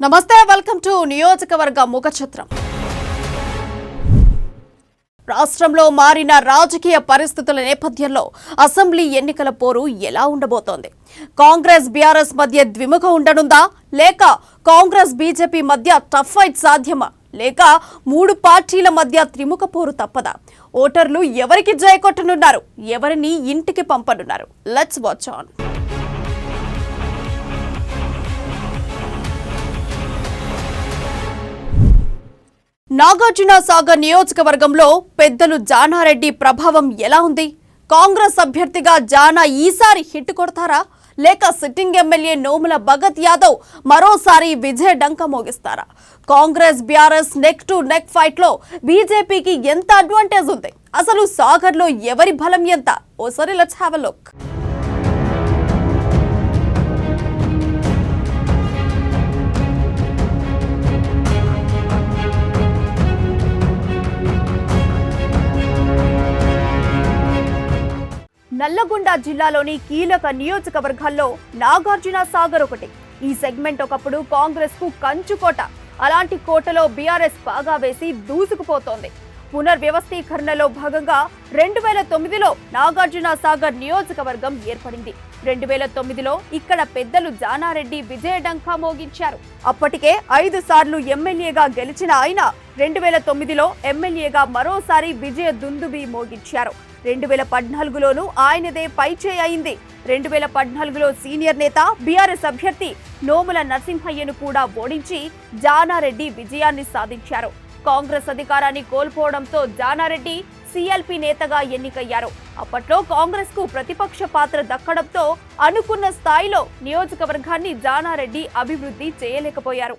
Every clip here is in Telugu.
నమస్తే వెల్కమ్ టు నియోజకవర్గ ముఖచిత్రం. రాష్ట్రంలో మారిన రాజకీయ పరిస్థితుల నేపథ్యంలో అసెంబ్లీ ఎన్నికల పోరు ఎలా ఉండబోతోంది? కాంగ్రెస్ బీఆర్ఎస్ మధ్య ద్విముఖం ఉండనుందా, లేక కాంగ్రెస్ బీజేపీ మధ్య టఫ్ ఫైట్ సాధ్యమా, లేక మూడు పార్టీల మధ్య త్రిముఖ పోరు తప్పదా? ఓటర్లు ఎవరికి జయకొట్టనున్నారు, ఎవరిని ఇంటికి పంపనున్నారు? Let's watch on. Nagarjuna Sagar నియోజకవర్గంలో పెద్దలు జానారెడ్డి ప్రభావం ఎలా ఉంది? కాంగ్రెస్ అభ్యర్థిగా జానా ఈసారి హిట్ కొడతారా, లేక సిట్టింగ్ ఎమ్మెల్యే నోముల భగత్ యాదవ్ మరోసారి విజయ డంక మోగిస్తారా? Congress BRS neck to neck fight లో బీజేపీకి ఎంత అడ్వాంటేజ్ ఉంది? అసలు సాగర్ లో ఎవరి బలం ఎంత? ఓసారి let's have a look. Nalgonda జిల్లాలోని కీలక నియోజకవర్గాల్లో నాగార్జున సాగర్ ఒకటి. ఈ సెగ్మెంట్ ఒకప్పుడు కాంగ్రెస్ కు కంచుకోట. అలాంటి కోటలో బీఆర్ఎస్ పాగా వేసి దూసుకుపోతోంది. పునర్వ్యవస్థీకరణలో భాగంగా 2009లో నాగార్జున సాగర్ నియోజకవర్గం ఏర్పడింది. 2009లో ఇక్కడ పెద్దలు జానారెడ్డి విజయడంకా మోగించారు. అప్పటికే 5 సార్లు ఎమ్మెల్యేగా గెలిచిన ఆయన 2009లో ఎమ్మెల్యేగా మరోసారి విజయ దుందుబి మోగించారు. 2014లోనూ ఆయనదే పైచేయి అయింది. 2014లో సీనియర్ నేత బీఆర్ఎస్ అభ్యర్థి నోముల నరసింహయ్యను కూడా ఓడించి జానారెడ్డి విజయాన్ని సాధించారు. కాంగ్రెస్ అధికారాన్ని కోల్పోవడంతో జానారెడ్డి సీఎల్పీ నేతగా ఎన్నికయ్యారు. అప్పట్లో కాంగ్రెస్ కు ప్రతిపక్ష పాత్ర దక్కడంతో అనుకున్న స్థాయిలో నియోజకవర్గాన్ని జానారెడ్డి అభివృద్ధి చేయలేకపోయారు.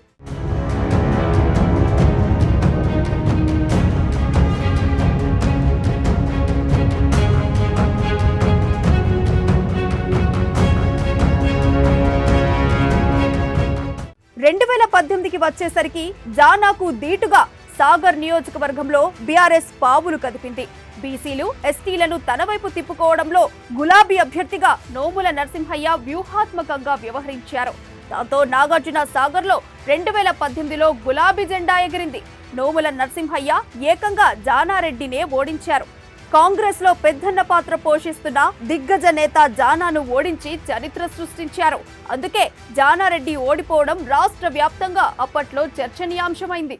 కి వచ్చేసరికి జానాకు దీటుగా సాగర్ నియోజకవర్గంలో బీఆర్ఎస్ పావులు కదిపింది. బీసీలు ఎస్టీలను తన వైపు తిప్పుకోవడంలో గులాబీ అభ్యర్థిగా నోముల నరసింహయ్య వ్యూహాత్మకంగా వ్యవహరించారు. దాంతో నాగార్జున సాగర్ లో 2018లో గులాబీ జెండా ఎగిరింది. నోముల నరసింహయ్య ఏకంగా జానారెడ్డినే ఓడించారు. కాంగ్రెస్ లో పెద్దన్న పాత్ర పోషిస్తున్న దిగ్గజ నేత జానాను ఓడించి చరిత్ర సృష్టించారు. అందుకే జానారెడ్డి ఓడిపోవడం రాష్ట్ర వ్యాప్తంగా అప్పట్లో చర్చనీయాంశమైంది.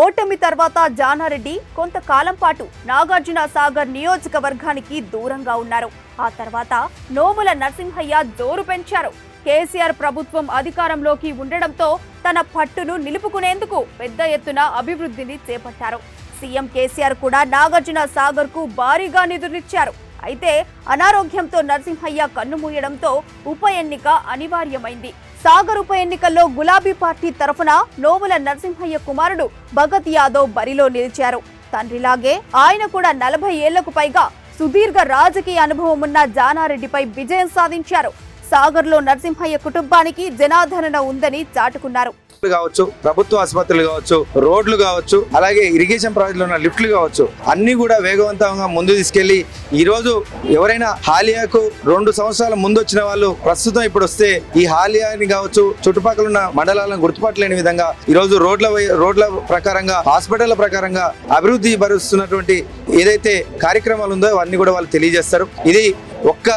ఓటమి తర్వాత జానారెడ్డి కొంతకాలం పాటు నాగార్జున సాగర్ నియోజకవర్గానికి దూరంగా ఉన్నారు. ఆ తర్వాత నోముల నరసింహయ్య జోరు పెంచారు. కేసీఆర్ ప్రభుత్వం అధికారంలోకి ఉండడంతో తన పట్టును నిలుపుకునేందుకు పెద్ద ఎత్తున అభివృద్ధిని చేపట్టారు. సీఎం కేసీఆర్ కూడా నాగార్జున సాగర్ కు భారీగా నిధులిచ్చారు. అయితే అనారోగ్యంతో నరసింహయ్య కన్నుమూయడంతో ఉప ఎన్నిక అనివార్యమైంది. సాగర్ ఉప ఎన్నికల్లో గులాబీ పార్టీ తరఫున నోముల నరసింహయ్య కుమారుడు భగత్ యాదవ్ బరిలో నిలిచారు. తండ్రిలాగే ఆయన కూడా 40 ఏళ్లకు పైగా సుదీర్ఘ రాజకీయ అనుభవం ఉన్న జానారెడ్డిపై విజయం సాధించారు. సాగర్లో నరసింహయ్య కుటుంబానికి జనాదరణ ఉందని చాటుకున్నారు. కావచ్చు, ప్రభుత్వ ఆసుపత్రులు కావచ్చు, రోడ్లు కావచ్చు, అలాగే ఇరిగేషన్ ప్రాజెక్టులు ఉన్న లిఫ్ట్లు కావచ్చు, అన్ని కూడా వేగవంతంగా ముందు తీసుకెళ్లి ఈ రోజు ఎవరైనా హాలియాకు 2 సంవత్సరాల ముందు వచ్చిన వాళ్ళు ప్రస్తుతం ఇప్పుడు వస్తే ఈ హాలియాని కావచ్చు చుట్టుపక్కల ఉన్న మండలాలను గుర్తుపట్టలేని విధంగా ఈ రోజు రోడ్ల ప్రకారంగా, హాస్పిటల్ ప్రకారంగా అభివృద్ధి పరుస్తున్నటువంటి ఏదైతే కార్యక్రమాలు ఉందో అవన్నీ కూడా వాళ్ళు తెలియజేస్తారు. ఇది ఒక్క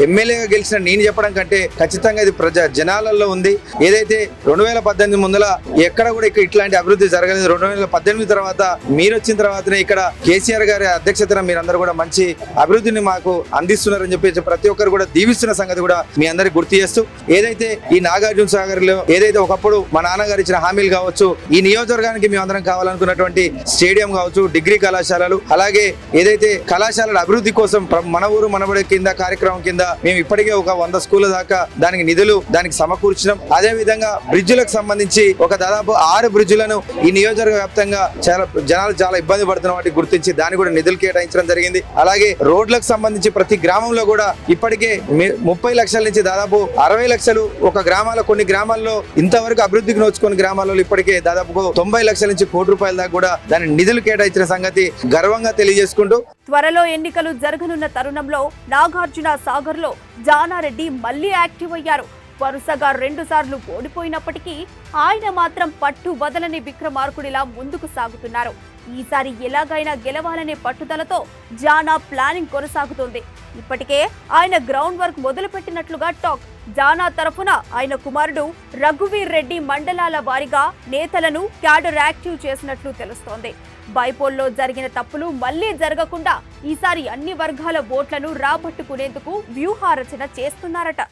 ఎమ్మెల్యేగా గెలిచిన నేను చెప్పడం కంటే ఖచ్చితంగా ఇది జనాలలో ఉంది. ఏదైతే 2018 ముందల ఎక్కడ కూడా ఇట్లాంటి అభివృద్ధి జరగలేదు. 2018 తర్వాత మీరు వచ్చిన తర్వాతనే ఇక్కడ కేసీఆర్ గారి అధ్యక్షతన మీరందరూ కూడా మంచి అభివృద్ధిని మాకు అందిస్తున్నారని చెప్పేసి ప్రతి ఒక్కరు కూడా దీవిస్తున్న సంగతి కూడా మీ అందరికి గుర్తు చేస్తూ, ఏదైతే ఈ నాగార్జున సాగర్ లో ఏదైతే ఒకప్పుడు మా నాన్నగారు ఇచ్చిన హామీలు కావచ్చు, ఈ నియోజకవర్గానికి మేమందరం కావాలనుకున్నటువంటి స్టేడియం కావచ్చు, డిగ్రీ కళాశాలలు, అలాగే ఏదైతే కళాశాలల అభివృద్ధి కోసం మన ఊరు మనబడి కింద కార్యక్రమం కింద మేము ఇప్పటికే ఒక 100 స్కూళ్ళ దాకా దానికి నిధులు దానికి సమకూర్చడం. అదే విధంగా బ్రిడ్జిలకు సంబంధించి ఒక దాదాపు 6 బ్రిడ్జిలను ఈ నియోజకవర్గ వ్యాప్తంగా జనాలు చాలా ఇబ్బంది పడుతున్న వాటికి గుర్తించి దానికి కూడా నిధులు కేటాయించడం జరిగింది. అలాగే రోడ్లకు సంబంధించి ప్రతి గ్రామంలో కూడా ఇప్పటికే 30 లక్షల నుంచి దాదాపు 60 లక్షలు ఒక కొన్ని గ్రామాల్లో ఇంతవరకు అభివృద్ధికి నోచుకుని గ్రామాల్లో ఇప్పటికే దాదాపు 90 లక్షల నుంచి కోటి రూపాయల దాకా కూడా దాని నిధులు కేటాయించిన సంగతి గర్వంగా తెలియజేసుకుంటూ త్వరలో ఎన్నికలు జరగనున్న తరుణంలో నాగార్జున సాగర్ లో జానారెడ్డి మళ్లీ యాక్టివ్ అయ్యారు. వరుసగా 2 సార్లు ఓడిపోయినప్పటికీ ఆయన మాత్రం పట్టు వదలని విక్రమార్కుడిలా ముందుకు సాగుతున్నారు. ఈసారి ఎలాగైనా గెలవాలనే పట్టుదలతో జానా ప్లానింగ్ కొనసాగుతోంది. ఇప్పటికే ఆయన గ్రౌండ్ వర్క్ మొదలుపెట్టినట్లుగా టాక్. జానా తరఫున ఆయన కుమారుడు రఘువీర్ రెడ్డి మండలాల వారీగా నేతలను క్యాడర్ యాక్టివ్ చేసినట్లు తెలుస్తోంది. బైపోల్లో జరిగిన తప్పులు మళ్లీ జరగకుండా ఈసారి అన్ని వర్గాల ఓట్లను రాబట్టుకునేందుకు వ్యూహారచన చేస్తున్నారట.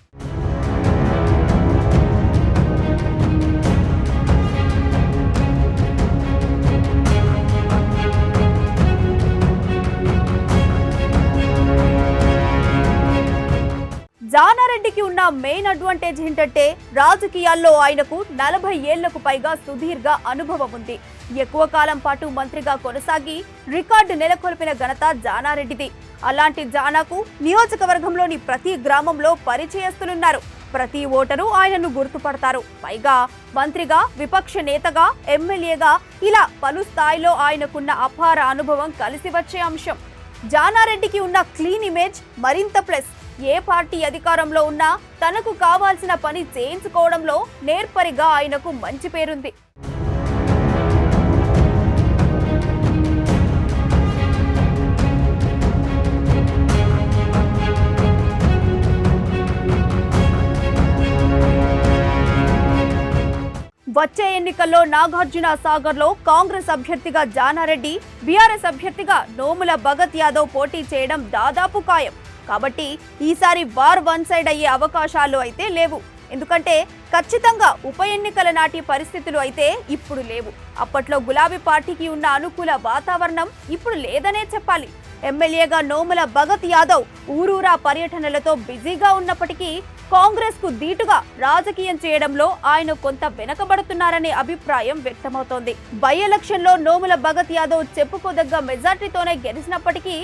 జానారెడ్డికి ఉన్న మెయిన్ అడ్వాంటేజ్ ఏంటంటే రాజకీయాల్లో ఆయనకు 40 ఏళ్లకు పైగా సుదీర్ఘ అనుభవం ఉంది. ఎక్కువ కాలం పాటు మంత్రిగా కొనసాగి రికార్డు నెలకొల్పిన ఘనత జానారెడ్డిది. అలాంటి జానాకు నియోజకవర్గంలోని ప్రతి గ్రామంలో పరిచయస్తులున్నారు. ప్రతి ఓటరు ఆయనను గుర్తుపడతారు. పైగా మంత్రిగా, విపక్ష నేతగా, ఎమ్మెల్యేగా ఇలా పలు స్థాయిలో ఆయనకున్న అపార అనుభవం కలిసి వచ్చే అంశం. జానారెడ్డికి ఉన్న క్లీన్ ఇమేజ్ మరింత ప్లస్. ఏ పార్టీ అధికారంలో ఉన్నా తనకు కావాల్సిన పని చేయించుకోవడంలో నేర్పరిగా ఆయనకు మంచి పేరుంది. వచ్చే ఎన్నికల్లో నాగార్జున సాగర్ లో కాంగ్రెస్ అభ్యర్థిగా జానారెడ్డి, బీఆర్ఎస్ అభ్యర్థిగా నోముల భగత్ యాదవ్ పోటీ చేయడం దాదాపు ఖాయం. కాబట్టి ఈసారి వార్ వన్ సైడ్ అయ్యే అవకాశాలు అయితే లేవు. ఎందుకంటే ఖచ్చితంగా ఉప ఎన్నికల నాటి పరిస్థితులు అయితే ఇప్పుడు లేవు. అప్పట్లో గులాబీ పార్టీకి ఉన్న అనుకూల వాతావరణం ఇప్పుడు లేదనే చెప్పాలి. ఎమ్మెల్యేగా నోముల భగత్ యాదవ్ ఊరూరా పర్యటనలతో బిజీగా ఉన్నప్పటికీ కాంగ్రెస్ కు దీటుగా రాజకీయం చేయడంలో ఆయన కొంత వెనకబడుతున్నారనే అభిప్రాయం వ్యక్తమవుతోంది. బై ఎలక్షన్ లో నోముల భగత్ యాదవ్ చెప్పుకోదగ్గ మెజార్టీతోనే గెలిచినప్పటికీ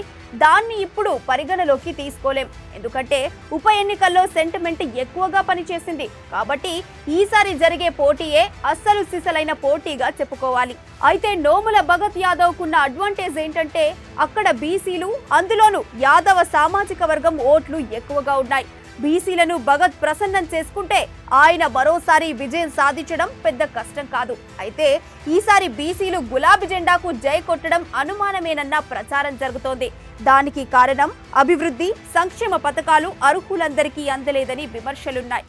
దాన్ని ఇప్పుడు పరిగణలోకి తీసుకోలేం. ఎందుకంటే ఉప ఎన్నికల్లో సెంటిమెంట్ ఎక్కువగా పనిచేసింది. కాబట్టి ఈసారి జరిగే పోటీయే అస్సలు సిసలైన పోటీగా చెప్పుకోవాలి. అయితే నోముల భగత్ యాదవ్ కున్న అడ్వాంటేజ్ ఏంటంటే అక్కడ బీసీలు, అందులోనూ యాదవ సామాజిక వర్గం ఓట్లు ఎక్కువగా ఉన్నాయి. బీసీలను భగత్ ప్రసన్నం చేసుకుంటే ఆయన మరోసారి విజయం సాధించడం పెద్ద కష్టం కాదు. అయితే ఈసారి బీసీలు గులాబీ జెండాకు జై కొట్టడం అనుమానమేనన్న ప్రచారం జరుగుతోంది. దానికి కారణం అభివృద్ధి, సంక్షేమ పథకాలు అర్హులందరికీ అందలేదని విమర్శలున్నాయి.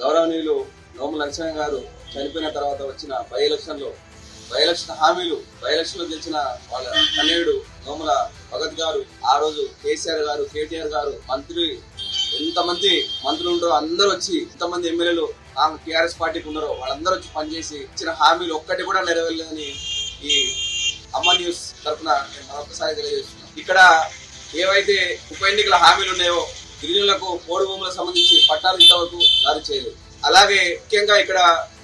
గౌరవనీయులు నోముల నరసింహ గారు చనిపోయిన తర్వాత వచ్చిన బై ఎలక్షన్ హామీలు, బై ఎలక్షన్ లో గెలిచిన వాళ్ళ కన్నేయుడు నోముల భగత్ గారు, ఆ రోజు కేసీఆర్ గారు, కేటీఆర్ గారు, ఎంతమంది మంత్రులు ఉంటారో అందరూ వచ్చి, ఎంతమంది ఎమ్మెల్యేలు టీఆర్ఎస్ పార్టీకి ఉన్నారో వాళ్ళందరూ వచ్చి పనిచేసి ఇచ్చిన హామీలు ఒక్కటి కూడా నెరవేరలేదని ఈ అమ్మ న్యూస్ తరఫున నేను మరొకసారి తెలియజేస్తున్నాను. ఇక్కడ ఏవైతే ఉప ఎన్నికల హామీలు ఉన్నాయో గిరిజనులకు పోడు భూములకు సంబంధించి పట్టాలు ఇంతవరకు జారీ చేయలేదు. అలాగే ముఖ్యంగా ఇక్కడ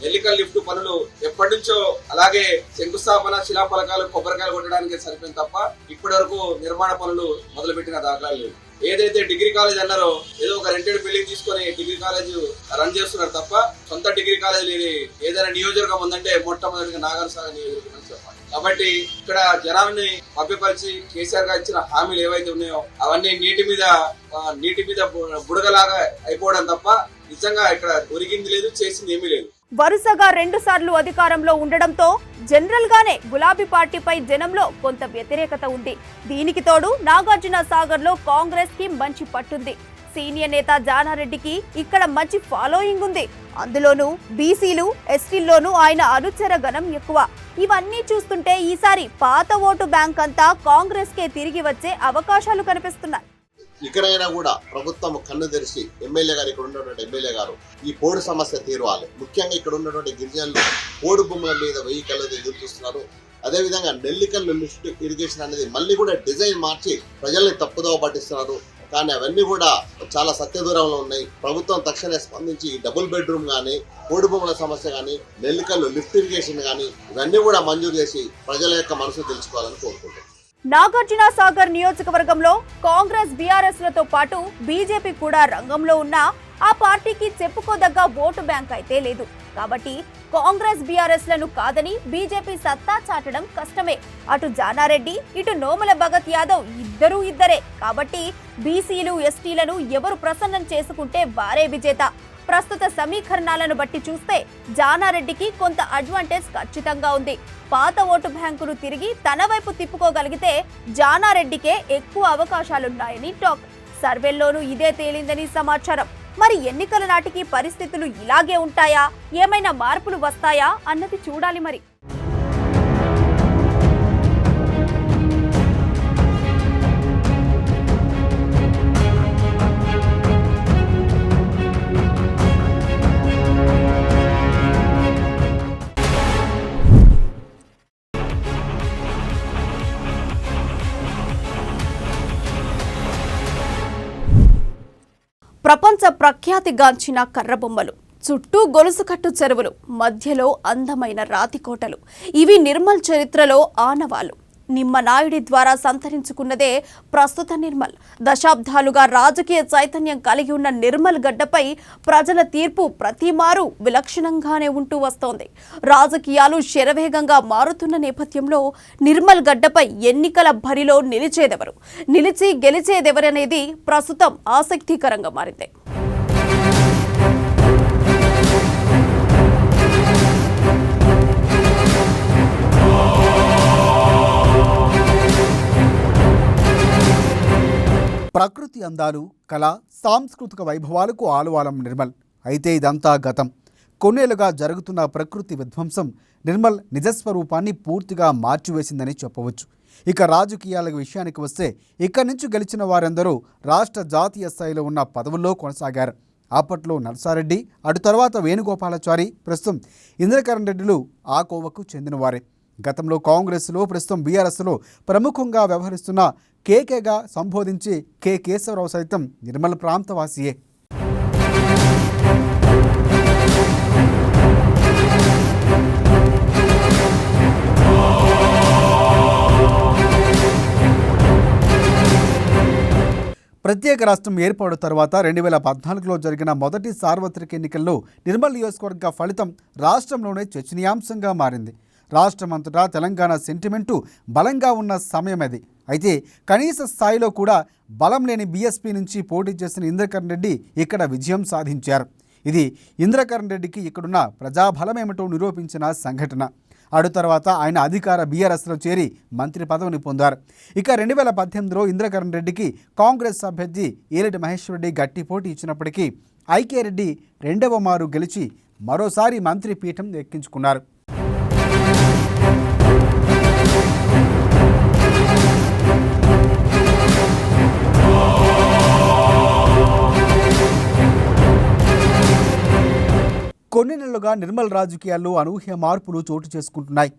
ఎన్నికల లిఫ్ట్ పనులు ఎప్పటి నుంచో అలాగే శంకుస్థాపన, శిలాఫలకాలు, కొబ్బరికాయలు కొట్టడానికి సరిపోయింది తప్ప ఇప్పటి వరకు నిర్మాణ పనులు మొదలుపెట్టిన దాఖలాలు లేవు. ఏదైతే డిగ్రీ కాలేజ్ అన్నారో ఏదో ఒక రెంటెడ్ బిల్డింగ్ తీసుకొని డిగ్రీ కాలేజ్ రన్ చేస్తున్నారు తప్ప సొంత డిగ్రీ కాలేజ్ లేని ఏదైనా నియోజకవర్గం ఉందంటే మొట్టమొదటిగా నాగార్జున నియోజకవర్గం అని చెప్పాలి. కాబట్టి ఇక్కడ జనాన్ని మభ్యపరిచి కేసీఆర్ గారు ఇచ్చిన హామీలు ఏవైతే ఉన్నాయో అవన్నీ నీటి మీద బుడగలాగా అయిపోవడం తప్ప నిజంగా ఇక్కడ ఒరిగింది లేదు, చేసింది ఏమీ లేదు. వరుసగా 2 సార్లు అధికారంలో ఉండడంతో జనరల్ గానే గులాబీ పార్టీపై జనంలో కొంత వ్యతిరేకత ఉంది. దీనికి తోడు నాగార్జున సాగర్ లో కాంగ్రెస్ కి మంచి పట్టుంది. సీనియర్ నేత జానారెడ్డికి ఇక్కడ మంచి ఫాలోయింగ్ ఉంది. అందులోనూ బీసీలు, ఎస్టీల్లోనూ ఆయన అనుచర గణం ఎక్కువ. ఇవన్నీ చూస్తుంటే ఈసారి పాత ఓటు బ్యాంక్ అంతా కాంగ్రెస్ కే తిరిగి వచ్చే అవకాశాలు కనిపిస్తున్నాయి. ఇక్కడైనా కూడా ప్రభుత్వం కన్ను తెరిచి ఎమ్మెల్యే గారు, ఇక్కడ ఉన్నటువంటి ఎమ్మెల్యే గారు ఈ పోడు సమస్య తీరవాలి. ముఖ్యంగా ఇక్కడ ఉన్నటువంటి గిరిజనులు పోడు భూముల మీద 1000 కళ్ళతో ఎదురు చూస్తున్నారు. అదేవిధంగా నెల్లికల్ లిఫ్ట్ ఇరిగేషన్ అనేది మళ్ళీ కూడా డిజైన్ మార్చి ప్రజల్ని తప్పుదోవ పట్టిస్తున్నారు. కానీ అవన్నీ కూడా చాలా సత్యదూరంలో ఉన్నాయి. ప్రభుత్వం తక్షణమే స్పందించి ఈ డబుల్ బెడ్రూమ్ కానీ, పోడు భూముల సమస్య కానీ, నెల్లికల్లు లిఫ్ట్ ఇరిగేషన్ కానీ ఇవన్నీ కూడా మంజూరు చేసి ప్రజల యొక్క మనసు తెలుసుకోవాలని కోరుకుంటున్నాను. నాగార్జున సాగర్ నియోజకవర్గంలో కాంగ్రెస్ బీఆర్ఎస్ లతో పాటు బీజేపీ కూడా రంగంలో ఉన్నా ఆ పార్టీకి చెప్పుకోదగ్గ ఓటు బ్యాంక్ అయితే లేదు. కాబట్టి కాంగ్రెస్ బీఆర్ఎస్ లను కాదని బీజేపీ సత్తా చాటడం కష్టమే. అటు జానారెడ్డి ఇటు నోముల భగత్ యాదవ్ ఇద్దరే. కాబట్టి బీసీలు ఎస్టీలను ఎవరు ప్రసన్నం చేసుకుంటే వారే విజేత. ప్రస్తుత సమీకరణాలను బట్టి చూస్తే జానారెడ్డికి కొంత అడ్వాంటేజ్ ఖచ్చితంగా ఉంది. పాత ఓటు బ్యాంకును తిరిగి తన వైపు తిప్పుకోగలిగితే జానారెడ్డికే ఎక్కువ అవకాశాలున్నాయని టాక్. సర్వేల్లోనూ ఇదే తేలిందని సమాచారం. మరి ఎన్నికల నాటికి పరిస్థితులు ఇలాగే ఉంటాయా, ఏమైనా మార్పులు వస్తాయా అన్నది చూడాలి మరి. ప్రపంచ ప్రఖ్యాతిగాంచిన కర్రబొమ్మలు, చుట్టూ గొలుసుకట్టు చెరువులు, మధ్యలో అందమైన రాతికోటలు, ఇవి నిర్మల్ చరిత్రలో ఆనవాలు. నిమ్మనాయుడి ద్వారా సంతరించుకున్నదే ప్రస్తుత నిర్మల్. దశాబ్దాలుగా రాజకీయ చైతన్యం కలిగి ఉన్న నిర్మల్ గడ్డపై ప్రజల తీర్పు ప్రతిమారు విలక్షణంగానే ఉంటూ వస్తోంది. రాజకీయాలు శరవేగంగా మారుతున్న నేపథ్యంలో నిర్మల్ గడ్డపై ఎన్నికల బరిలో నిలిచి గెలిచేదెవరనేది ప్రస్తుతం ఆసక్తికరంగా మారింది. ప్రకృతి అందాలు, కళ, సాంస్కృతిక వైభవాలకు ఆలువాలం నిర్మల్. అయితే ఇదంతా గతం. కొన్నేళ్లుగా జరుగుతున్న ప్రకృతి విధ్వంసం నిర్మల్ నిజస్వరూపాన్ని పూర్తిగా మార్చివేసిందని చెప్పవచ్చు. ఇక రాజకీయాల విషయానికి వస్తే ఇక్కడి నుంచి గెలిచిన వారందరూ రాష్ట్ర జాతీయ స్థాయిలో ఉన్న పదవుల్లో కొనసాగారు. అప్పట్లో నర్సారెడ్డి, అటు తర్వాత వేణుగోపాలాచారి, ప్రస్తుతం ఇంద్రకరణ్ రెడ్డిలు ఆ కోవకు చెందినవారే. గతంలో కాంగ్రెస్లో, ప్రస్తుతం బీఆర్ఎస్లో ప్రముఖంగా వ్యవహరిస్తున్న కేకేగా సంబోధించి కె కేశవరావు సైతం నిర్మల్ ప్రాంతవాసియే. ప్రత్యేక రాష్ట్రం ఏర్పాటు తర్వాత 2014లో జరిగిన మొదటి సార్వత్రిక ఎన్నికల్లో నిర్మల్ నియోజకవర్గ ఫలితం రాష్ట్రంలోనే చర్చనీయాంశంగా మారింది. రాష్ట్రమంతటా తెలంగాణ సెంటిమెంటు బలంగా ఉన్న సమయం అది. అయితే కనీస స్థాయిలో కూడా బలం లేని బీఎస్పీ నుంచి పోటీ చేసిన ఇంద్రకరణ్ రెడ్డి ఇక్కడ విజయం సాధించారు. ఇది ఇంద్రకరణ్ రెడ్డికి ఇక్కడున్న ప్రజాబలమేమిటో నిరూపించిన సంఘటన. అటు తర్వాత ఆయన అధికార బీఆర్ఎస్లో చేరి మంత్రి పదవిని పొందారు. ఇక 2018లో ఇంద్రకరణ్ రెడ్డికి కాంగ్రెస్ అభ్యర్థి ఏలటి మహేశ్వర్ రెడ్డి గట్టి పోటీ ఇచ్చినప్పటికీ ఐకే రెడ్డి రెండవ మారు గెలిచి మరోసారి మంత్రి పీఠం ఎక్కించుకున్నారు. కొన్ని నెలలుగా నిర్మల్ రాజకీయాల్లో అనూహ్య మార్పులు చోటు చేసుకుంటున్నాయి.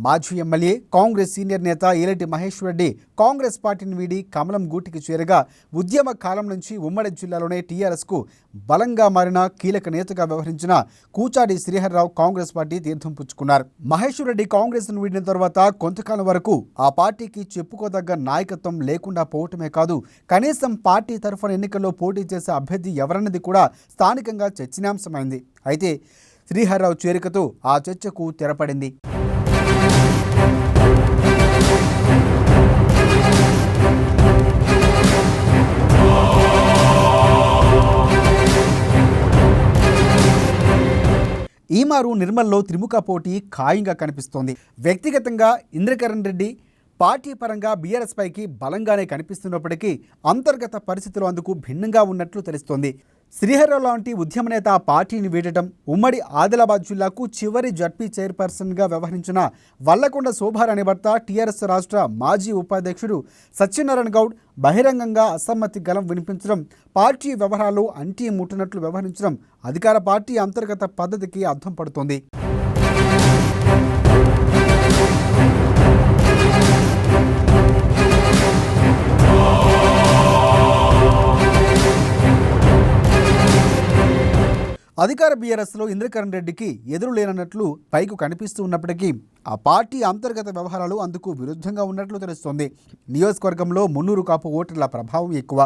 మాజీ ఎమ్మెల్యే, కాంగ్రెస్ సీనియర్ నేత ఏలటి మహేశ్వర్ రెడ్డి కాంగ్రెస్ పార్టీని వీడి కమలం గూటికి చేరగా ఉద్యమ కాలం నుంచి ఉమ్మడి జిల్లాలోనే టీఆర్ఎస్కు బలంగా మారిన కీలక నేతగా వ్యవహరించిన కూచాడి శ్రీహర్రావు కాంగ్రెస్ పార్టీ తీర్థం పుచ్చుకున్నారు. మహేశ్వర్ రెడ్డి కాంగ్రెస్ను వీడిన తర్వాత కొంతకాలం వరకు ఆ పార్టీకి చెప్పుకోదగ్గ నాయకత్వం లేకుండా పోవటమే కాదు, కనీసం పార్టీ తరఫున ఎన్నికల్లో పోటీ చేసే అభ్యర్థి ఎవరన్నది కూడా స్థానికంగా చర్చనీయాంశమైంది. అయితే శ్రీహర్రావు చేరికతో ఆ చర్చకు తెరపడింది. ఈమారు నిర్మల్లో త్రిముఖ పోటీ ఖాయంగా కనిపిస్తోంది. వ్యక్తిగతంగా ఇంద్రకరణ్ రెడ్డి, పార్టీ పరంగా బీఆర్ఎస్ పైకి బలంగానే కనిపిస్తున్నప్పటికీ అంతర్గత పరిస్థితులు అందుకు భిన్నంగా ఉన్నట్లు తెలుస్తోంది. శ్రీహర్రావు లాంటి ఉద్యమ నేత పార్టీని వీడటం, ఉమ్మడి ఆదిలాబాద్ జిల్లాకు చివరి జడ్పీ చైర్పర్సన్గా వ్యవహరించిన వల్లకొండ శోభారాణి భర్త టీఆర్ఎస్ రాష్ట్ర మాజీ ఉపాధ్యక్షుడు సత్యనారాయణ గౌడ్ బహిరంగంగా అసమ్మతి గలం వినిపించడం, పార్టీ వ్యవహారాలు అంటీ ముట్టినట్లు వ్యవహరించడం అధికార పార్టీ అంతర్గత పద్ధతికి అద్దం పడుతోంది. అధికార బీఆర్ఎస్లో ఇంద్రకరణ్ రెడ్డికి ఎదురు లేనట్లు పైకి కనిపిస్తూ ఉన్నప్పటికీ ఆ పార్టీ అంతర్గత వ్యవహారాలు అందుకు విరుద్ధంగా ఉన్నట్లు తెలుస్తోంది. నియోజకవర్గంలో మున్నూరు కాపు ఓటర్ల ప్రభావం ఎక్కువ.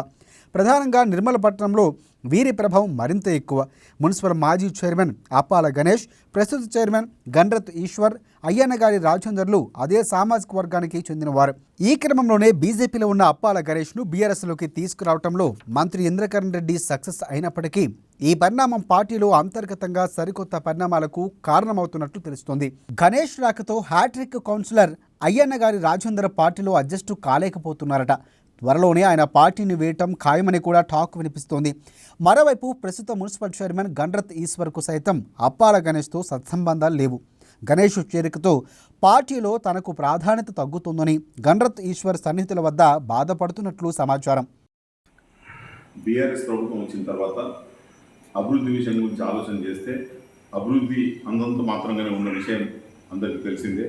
ప్రధానంగా నిర్మలపట్నంలో వీరి ప్రభావం మరింత ఎక్కువ. మున్సిపల్ మాజీ చైర్మన్ అప్పాల గణేష్, ప్రస్తుత చైర్మన్ గండ్రత్ ఈశ్వర్, అయ్యన్నగారి రాజేందర్లు అదే సామాజిక వర్గానికి చెందినవారు. ఈ క్రమంలోనే బీజేపీలో ఉన్న అప్పాల గణేష్ను బీఆర్ఎస్లోకి తీసుకురావడంలో మంత్రి ఇంద్రకరణ్ రెడ్డి సక్సెస్ అయినప్పటికీ ఈ పరిణామం పార్టీలో అంతర్గతంగా సరికొత్త పరిణామాలకు కారణమవుతున్నట్లు తెలుస్తోంది. గణేష్ రాకతో హ్యాట్రిక్ కౌన్సిలర్ అయ్యన్నగారి రాజేందర్ పార్టీలో అడ్జస్టు కాలేకపోతున్నారట. త్వరలోనే ఆయన పార్టీని వేయటం ఖాయమని కూడా టాక్ వినిపిస్తోంది. మరోవైపు ప్రస్తుత మున్సిపల్ చైర్మన్ గండ్రత్ ఈశ్వర్కు సైతం అప్పాల గణేష్తో సత్సంబంధాలు లేవు. గణేష్ చేరికతో పార్టీలో తనకు ప్రాధాన్యత తగ్గుతుందని గండ్రత్ ఈశ్వర్ సన్నిహితుల వద్ద బాధపడుతున్నట్లు సమాచారం. బీఆర్ఎస్ ప్రభుత్వం వచ్చిన తర్వాత అభివృద్ధి విషయం గురించి ఆలోచన చేస్తే అభివృద్ధి అందంత మాత్రంగానే ఉన్న విషయం అందరికీ తెలిసిందే.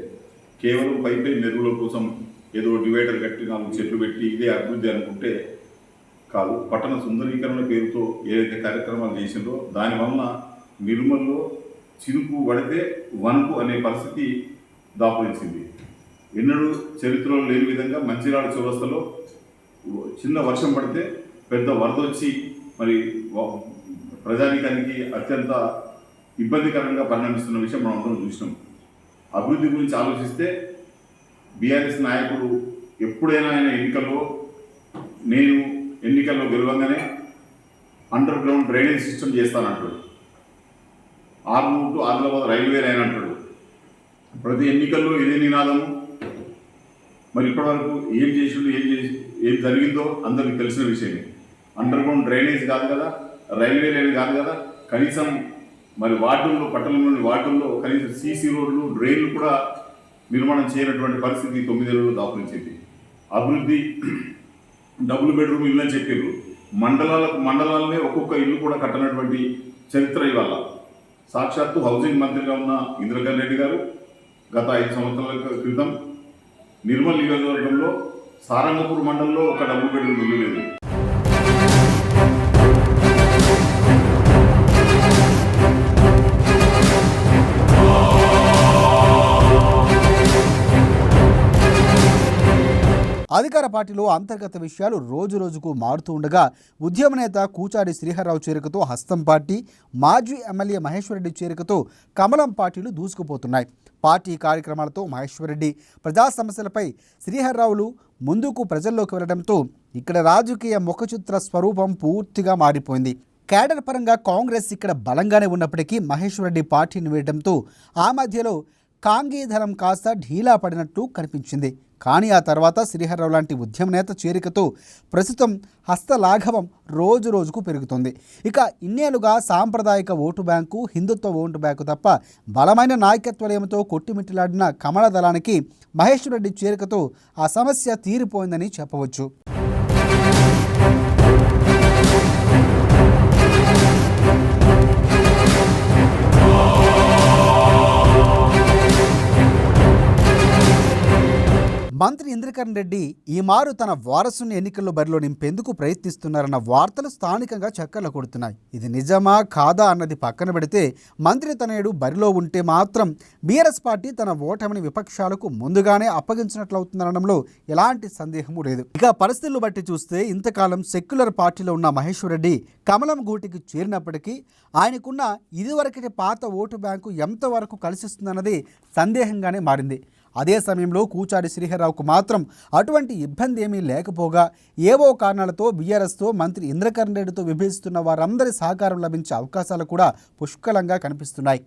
కేవలం పై మెరుగుల కోసం ఏదో డివైడర్ కట్టి 4 చెట్లు పెట్టి ఇదే అభివృద్ధి అనుకుంటే కాదు. పట్టణ సుందరీకరణ పేరుతో ఏదైతే కార్యక్రమాలు చేసిందో దానివల్ల నిర్మల్లో చినుకు పడితే వణుకు అనే పరిస్థితి దాపురించింది. ఎన్నడూ చరిత్రలో లేని విధంగా మంచిర్యాల చౌరస్తాలో చిన్న వర్షం పడితే పెద్ద వరద వచ్చి మరి ప్రజానీకానికి అత్యంత ఇబ్బందికరంగా పరిణమిస్తున్న విషయం మనం అందరం చూసినాం. అభివృద్ధి గురించి ఆలోచిస్తే బీఆర్ఎస్ నాయకుడు ఎప్పుడైనా ఆయన నేను ఎన్నికల్లో గెలవంగానే అండర్ గ్రౌండ్ డ్రైనేజ్ సిస్టమ్ చేస్తానంటాడు. Armoor to Adilabad railway line అంటాడు. ప్రతి ఎన్నికల్లో ఇదే నినాదము. మరి ఇప్పటివరకు ఏం జరిగిందో అందరికీ తెలిసిన విషయమే. అండర్ గ్రౌండ్ డ్రైనేజ్ కాదు కదా, రైల్వే లైన్ కాదు కదా, కనీసం మరి వార్డుల్లో, పట్టణంలోని వార్డుల్లో కనీసం సీసీ రోడ్లు, డ్రైన్లు కూడా నిర్మాణం చేయనటువంటి పరిస్థితి 9 ఏళ్లలో దాపురించింది. అభివృద్ధి డబుల్ బెడ్రూమ్ ఇల్లు అని చెప్పారు. మండలాలనే ఒక్కొక్క ఇల్లు కూడా కట్టనటువంటి చరిత్ర ఇవాళ. సాక్షాత్తు హౌసింగ్ మంత్రిగా ఉన్న ఇంద్రకరణ్ రెడ్డి గారు గత 5 సంవత్సరాల క్రితం నిర్మల్ నియోజకవర్గంలో సారంగపూర్ మండలంలో ఒక డబుల్ బెడ్రూమ్ ఇల్లు లేదు. అధికార పార్టీలో అంతర్గత విషయాలు రోజు రోజుకు మారుతూ ఉండగా ఉద్యమ నేత కూచాడి శ్రీహర్రావు చేరికతో హస్తం పార్టీ, మాజీ ఎమ్మెల్యే మహేశ్వరరెడ్డి చేరికతో కమలం పార్టీలు దూసుకుపోతున్నాయి. పార్టీ కార్యక్రమాలతో మహేశ్వరరెడ్డి, ప్రజా సమస్యలపై శ్రీహర్రావులు ముందుకు ప్రజల్లోకి వెళ్లడంతో ఇక్కడ రాజకీయ ముఖచిత్ర స్వరూపం పూర్తిగా మారిపోయింది. కేడర్ పరంగా కాంగ్రెస్ ఇక్కడ బలంగానే ఉన్నప్పటికీ మహేశ్వరరెడ్డి పార్టీని వేయడంతో ఆ మధ్యలో కాంగీధరం కాస్త ఢీలా పడినట్టు కనిపించింది. కానీ ఆ తర్వాత శ్రీహర్రావు లాంటి ఉద్యమ నేత చేరికతో ప్రస్తుతం హస్తలాఘవం రోజు రోజుకు పెరుగుతుంది. ఇక ఇన్నేళ్లుగా సాంప్రదాయిక ఓటు బ్యాంకు, హిందుత్వ ఓటు బ్యాంకు తప్ప బలమైన నాయకత్వలేమితో కొట్టిమిట్టిలాడిన కమల దళానికి మహేశ్వరరెడ్డి చేరికతో ఆ సమస్య తీరిపోయిందని చెప్పవచ్చు. మంత్రి ఇంద్రకరణ్ రెడ్డి ఈ మారు తన వారసుని ఎన్నికల్లో బరిలో నింపేందుకు ప్రయత్నిస్తున్నారన్న వార్తలు స్థానికంగా చక్కర్లు కొడుతున్నాయి. ఇది నిజమా కాదా అన్నది పక్కన పెడితే మంత్రి తనయుడు బరిలో ఉంటే మాత్రం బీఆర్ఎస్ పార్టీ తన ఓటమిని విపక్షాలకు ముందుగానే అప్పగించినట్లవుతుందనడంలో ఎలాంటి సందేహము లేదు. ఇక పరిస్థితులు బట్టి చూస్తే ఇంతకాలం సెక్యులర్ పార్టీలో ఉన్న మహేశ్వరరెడ్డి కమలం గూటికి చేరినప్పటికీ ఆయనకున్న ఇదివరకటి పాత ఓటు బ్యాంకు ఎంతవరకు కలిసిస్తుందన్నది సందేహంగానే మారింది. అదే సమయంలో కూచాడి శ్రీహర్రావుకు మాత్రం అటువంటి ఇబ్బంది ఏమీ లేకపోగా ఏవో కారణాలతో బీఆర్ఎస్తో మంత్రి ఇంద్రకరణ్ రెడ్డితో విభజిస్తున్న వారందరి సహకారం లభించే అవకాశాలు కూడా పుష్కలంగా కనిపిస్తున్నాయి.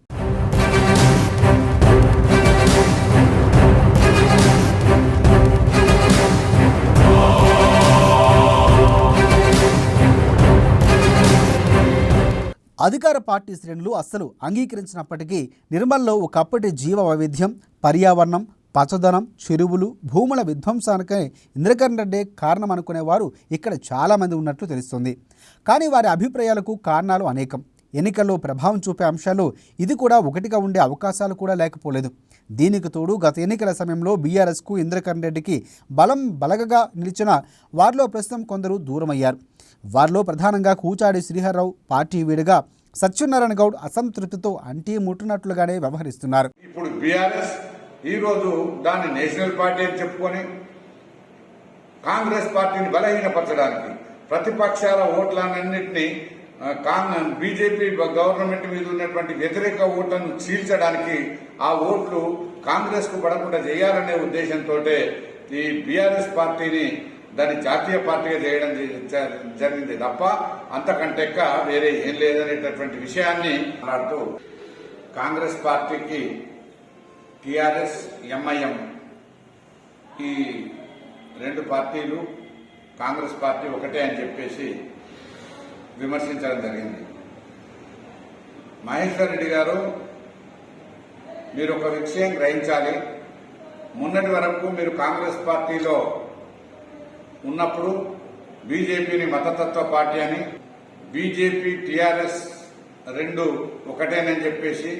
అధికార పార్టీ శ్రేణులు అస్సలు అంగీకరించినప్పటికీ నిర్మల్లో ఒకప్పటి జీవ వైవిధ్యం, పర్యావరణం, పచ్చదనం, చెరువులు, భూముల విధ్వంసానికే ఇంద్రకరణ్ రెడ్డి కారణం అనుకునేవారు ఇక్కడ చాలామంది ఉన్నట్లు తెలుస్తుంది. కానీ వారి అభిప్రాయాలకు కారణాలు అనేకం. ఎన్నికల్లో ప్రభావం చూపే అంశాలు ఇది కూడా ఒకటిగా ఉండే అవకాశాలు కూడా లేకపోలేదు. దీనికి తోడు గత ఎన్నికల సమయంలో బీఆర్ఎస్కు ఇంద్రకరణ్ రెడ్డికి బలగగా నిలిచిన వారిలో ప్రస్తుతం కొందరు దూరమయ్యారు. వారిలో ప్రధానంగా కూచాడి శ్రీహర్రావు పార్టీ వీడుగా సత్యనారాయణ గౌడ్ అసంతృప్తితో అంటీ ముట్టినట్లుగానే వ్యవహరిస్తున్నారు. ఇప్పుడు బీఆర్ఎస్ ఈరోజు దాన్ని నేషనల్ పార్టీ అని చెప్పుకొని కాంగ్రెస్ పార్టీని బలహీనపరచడానికి ప్రతిపక్షాల ఓట్లన్నింటినీ బీజేపీ గవర్నమెంట్ మీద ఉన్నటువంటి వ్యతిరేక ఓట్లను చీల్చడానికి ఆ ఓట్లు కాంగ్రెస్ కు పడకుండా చేయాలనే ఉద్దేశంతో ఈ బీఆర్ఎస్ పార్టీని దాన్ని జాతీయ పార్టీగా చేయడం జరిగింది తప్ప అంతకంటే వేరే ఏం లేదనేటటువంటి విషయాన్ని మాట్లాడుతూ కాంగ్రెస్ పార్టీకి టీఆర్ఎస్ ఎంఐఎం ఈ రెండు పార్టీలు కాంగ్రెస్ పార్టీ ఒకటే అని చెప్పేసి విమర్శించడం జరిగింది. మహేశ్వర్ రెడ్డి గారు, మీరు ఒక విషయం గ్రహించాలి. మొన్నటి వరకు మీరు కాంగ్రెస్ పార్టీలో ఉన్నప్పుడు బీజేపీని మతతత్వ పార్టీ అని, బీజేపీ టీఆర్ఎస్ రెండు ఒకటేనని చెప్పేసి,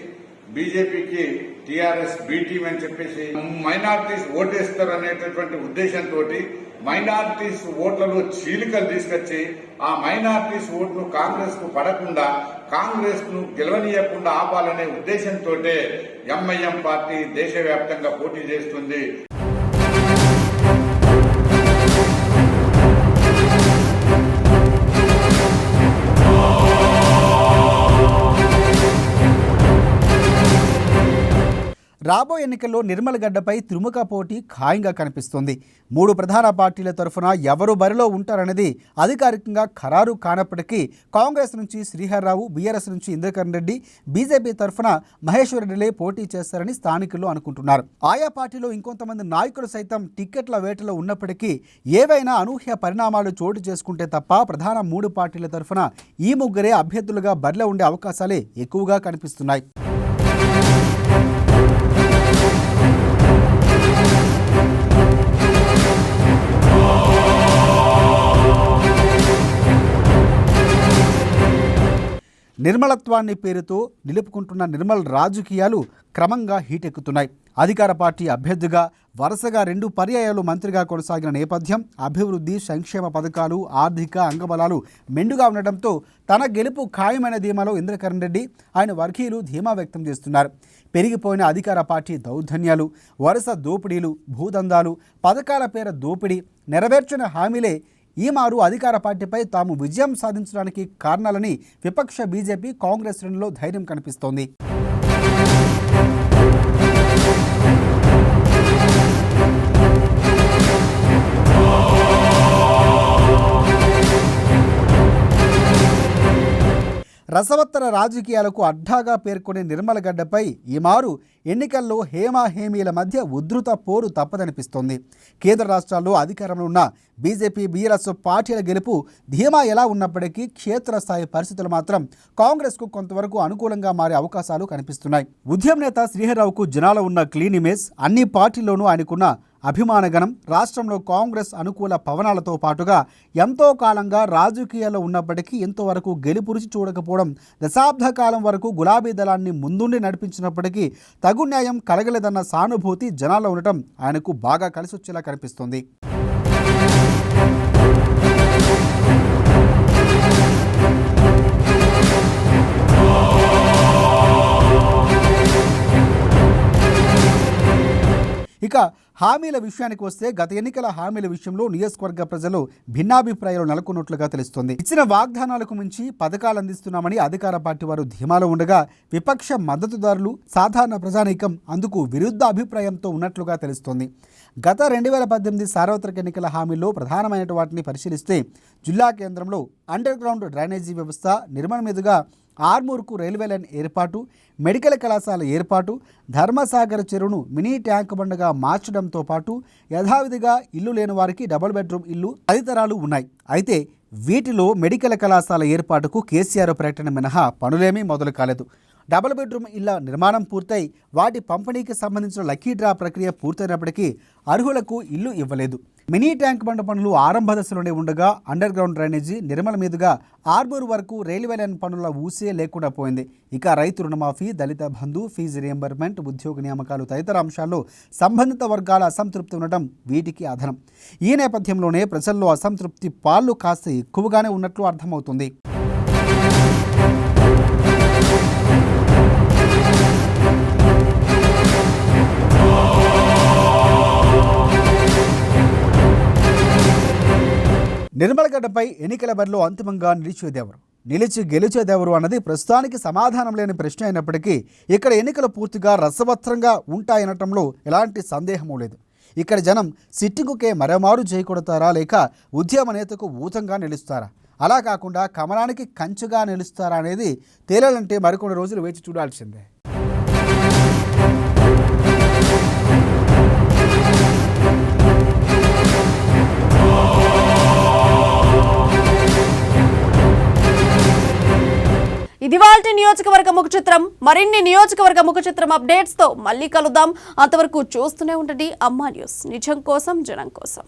బీజేపీకి టీఆర్ఎస్ బి టీం అని చెప్పేసి మైనారిటీస్ ఓటేస్తారు అనేటటువంటి ఉద్దేశంతో మైనారిటీస్ ఓట్లలో చీలికలు తీసుకొచ్చి ఆ మైనారిటీస్ ఓట్లు కాంగ్రెస్ కు పడకుండా కాంగ్రెస్ ను గెలవనీయకుండా ఆపాలనే ఉద్దేశంతో ఎంఐఎం పార్టీ దేశవ్యాప్తంగా పోటీ చేస్తుంది. రాబోయే ఎన్నికల్లో నిర్మల్ గడ్డపై త్రిముఖ పోటీ ఖాయంగా కనిపిస్తోంది. 3 ప్రధాన పార్టీల తరఫున ఎవరు బరిలో ఉంటారనేది అధికారికంగా ఖరారు కానప్పటికీ కాంగ్రెస్ నుంచి శ్రీహర్రావు, బీఆర్ఎస్ నుంచి ఇంద్రకరణ్ రెడ్డి, బీజేపీ తరఫున మహేశ్వర్ రెడ్డిలే పోటీ చేస్తారని స్థానికులు అనుకుంటున్నారు. ఆయా పార్టీలో ఇంకొంతమంది నాయకులు సైతం టిక్కెట్ల వేటలో ఉన్నప్పటికీ ఏవైనా అనూహ్య పరిణామాలు చోటు చేసుకుంటే తప్ప ప్రధాన 3 పార్టీల తరఫున ఈ ముగ్గురే అభ్యర్థులుగా బరిలో ఉండే అవకాశాలే ఎక్కువగా కనిపిస్తున్నాయి. నిర్మలత్వాన్ని పేరుతో నిలుపుకుంటున్న నిర్మల్ రాజకీయాలు క్రమంగా హీటెక్కుతున్నాయి. అధికార పార్టీ అభ్యర్థిగా వరుసగా 2 పర్యాయాలు మంత్రిగా కొనసాగిన నేపథ్యం, అభివృద్ధి, సంక్షేమ పథకాలు, ఆర్థిక అంగబలాలు మెండుగా ఉండటంతో తన గెలుపు ఖాయమైన ధీమాలో ఇంద్రకరణ్ రెడ్డి, ఆయన వర్గీయులు ధీమా వ్యక్తం చేస్తున్నారు. పెరిగిపోయిన అధికార పార్టీ దౌర్జన్యాలు, వరుస దోపిడీలు, భూదందాలు, పథకాల పేర దోపిడీ, నెరవేర్చిన హామీలే ఈ మారు అధికార పార్టీపై తాము విజయం సాధించడానికి కారణాలని విపక్ష బీజేపీ, కాంగ్రెస్ శ్రేణుల్లో ధైర్యం కనిపిస్తోంది. రసవత్తర రాజకీయాలకు అడ్డాగా పేర్కొనే నిర్మల్ గడ్డపై ఈ మారు ఎన్నికల్లో హేమాహేమీల మధ్య ఉధృత పోరు తప్పదనిపిస్తోంది. కేంద్ర రాష్ట్రాల్లో అధికారంలో ఉన్న బీజేపీ, బీఆర్ఎస్ పార్టీల గెలుపు ధీమా ఎలా ఉన్నప్పటికీ క్షేత్రస్థాయి పరిస్థితులు మాత్రం కాంగ్రెస్కు కొంతవరకు అనుకూలంగా మారే అవకాశాలు కనిపిస్తున్నాయి. ఉద్యమ నేత శ్రీహర్రావుకు జనాలు ఉన్న క్లీన్ ఇమేజ్, అన్ని పార్టీల్లోనూ ఆయనకున్న అభిమానగణం, రాష్ట్రంలో కాంగ్రెస్ అనుకూల పవనాలతో పాటుగా ఎంతో కాలంగా రాజకీయాల్లో ఉన్నప్పటికీ ఎంతవరకు గెలుపు రుచి చూడకపోవడం, దశాబ్ద కాలం వరకు గులాబీ దళాన్ని ముందుండి నడిపించినప్పటికీ తగు న్యాయం కలగలేదన్న సానుభూతి జనాల్లో ఉండటం ఆయనకు బాగా కలిసొచ్చేలా కనిపిస్తోంది. ఇక హామీల విషయానికి వస్తే గత ఎన్నికల హామీల విషయంలో నియోజకవర్గ ప్రజలు భిన్నాభిప్రాయాలు నెలకొన్నట్లుగా తెలుస్తోంది. ఇచ్చిన వాగ్దానాలకు మించి పథకాలు అందిస్తున్నామని అధికార పార్టీ వారు ధీమాలో ఉండగా, విపక్ష మద్దతుదారులు, సాధారణ ప్రజానీకం అందుకు విరుద్ధ అభిప్రాయంతో ఉన్నట్లుగా తెలుస్తోంది. గత 2018 సార్వత్రిక ఎన్నికల హామీల్లో ప్రధానమైన వాటిని పరిశీలిస్తే జిల్లా కేంద్రంలో అండర్ గ్రౌండ్ డ్రైనేజీ వ్యవస్థ, నిర్మాణ మీదుగా ఆర్మూర్కు రైల్వే లైన్ ఏర్పాటు, మెడికల్ కళాశాల ఏర్పాటు, ధర్మసాగర్ చెరువును మినీ ట్యాంక్ బండగా మార్చడంతో పాటు యథావిధిగా ఇల్లు లేని వారికి డబుల్ బెడ్రూమ్ ఇల్లు తదితరాలు ఉన్నాయి. అయితే వీటిలో మెడికల్ కళాశాల ఏర్పాటుకు కేసీఆర్ ప్రకటన మినహా పనులేమీ మొదలు కాలేదు. డబుల్ బెడ్రూమ్ ఇళ్ల నిర్మాణం పూర్తయి వాటి పంపిణీకి సంబంధించిన లక్కీ డ్రా ప్రక్రియ పూర్తయినప్పటికీ అర్హులకు ఇల్లు ఇవ్వలేదు. మినీ ట్యాంక్ బండ పనులు ఆరంభ దశలోనే ఉండగా అండర్ గ్రౌండ్ డ్రైనేజీ, నిర్మల మీదుగా ఆర్మూర్ వరకు రైల్వే లైన్ పనుల ఊసే లేకుండా పోయింది. ఇక రైతు రుణమాఫీ, దళిత బంధు, ఫీజు రియంబర్మెంట్, ఉద్యోగ నియామకాలు తదితర అంశాల్లో సంబంధిత వర్గాల అసంతృప్తి ఉండటం వీటికి అదనం. ఈ నేపథ్యంలోనే ప్రజల్లో అసంతృప్తి పాళ్లు కాస్త ఎక్కువగానే ఉన్నట్లు అర్థమవుతుంది. నిర్మలగడ్డపై ఎన్నికల బరిలో అంతిమంగా నిలిచి గెలిచేదెవరు అన్నది ప్రస్తుతానికి సమాధానం లేని ప్రశ్న అయినప్పటికీ ఇక్కడ ఎన్నికలు పూర్తిగా రసవత్రంగా ఉంటాయనటంలో ఎలాంటి సందేహమూ లేదు. ఇక్కడ జనం సిట్టింగుకే మరోమారు చేయకొడతారా లేక ఉద్యమ నేతకు ఊతంగా నిలుస్తారా, అలా కాకుండా కమలానికి కంచుగా నిలుస్తారా అనేది తేలాలంటే మరికొన్ని రోజులు వేచి చూడాల్సిందే. ఇది వాల్టి నియోజకవర్గ ముఖ చిత్రం. మరిన్ని నియోజకవర్గ ముఖ చిత్రం అప్డేట్స్ తో మళ్ళీ కలుద్దాం. అంతవరకు చూస్తూనే ఉండండి అమ్మా న్యూస్, నిజం కోసం జనం కోసం.